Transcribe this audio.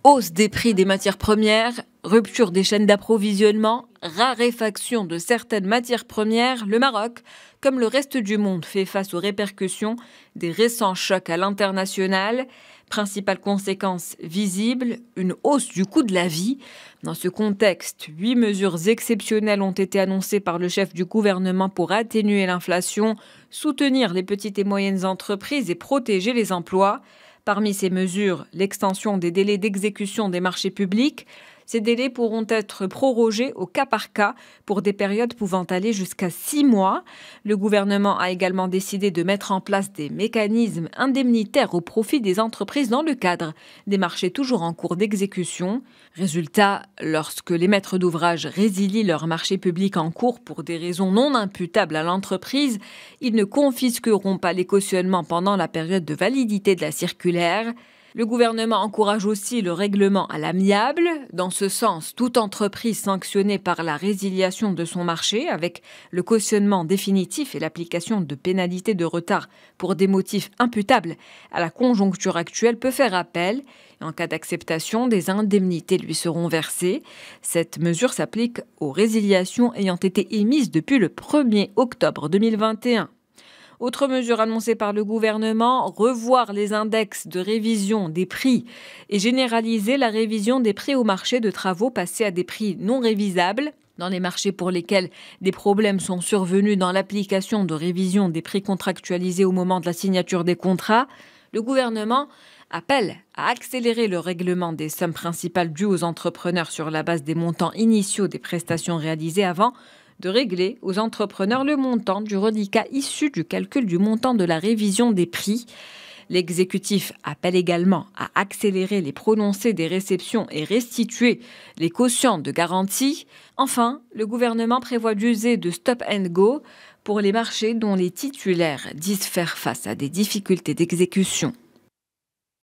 Hausse des prix des matières premières, rupture des chaînes d'approvisionnement, raréfaction de certaines matières premières, le Maroc, comme le reste du monde, fait face aux répercussions des récents chocs à l'international. Principale conséquence visible, une hausse du coût de la vie. Dans ce contexte, 8 mesures exceptionnelles ont été annoncées par le chef du gouvernement pour atténuer l'inflation, soutenir les petites et moyennes entreprises et protéger les emplois. Parmi ces mesures, l'extension des délais d'exécution des marchés publics. Ces délais pourront être prorogés au cas par cas pour des périodes pouvant aller jusqu'à 6 mois. Le gouvernement a également décidé de mettre en place des mécanismes indemnitaires au profit des entreprises dans le cadre des marchés toujours en cours d'exécution. Résultat, lorsque les maîtres d'ouvrage résilient leur marché public en cours pour des raisons non imputables à l'entreprise, ils ne confisqueront pas les cautionnements pendant la période de validité de la circulaire. Le gouvernement encourage aussi le règlement à l'amiable. Dans ce sens, toute entreprise sanctionnée par la résiliation de son marché avec le cautionnement définitif et l'application de pénalités de retard pour des motifs imputables à la conjoncture actuelle peut faire appel. En cas d'acceptation, des indemnités lui seront versées. Cette mesure s'applique aux résiliations ayant été émises depuis le 1er octobre 2021. Autre mesure annoncée par le gouvernement, revoir les index de révision des prix et généraliser la révision des prix au marché de travaux passés à des prix non révisables. Dans les marchés pour lesquels des problèmes sont survenus dans l'application de révision des prix contractualisés au moment de la signature des contrats, le gouvernement appelle à accélérer le règlement des sommes principales dues aux entrepreneurs sur la base des montants initiaux des prestations réalisées avant de régler aux entrepreneurs le montant du reliquat issu du calcul du montant de la révision des prix. L'exécutif appelle également à accélérer les prononcés des réceptions et restituer les cautions de garantie. Enfin, le gouvernement prévoit d'user de stop and go pour les marchés dont les titulaires disent faire face à des difficultés d'exécution.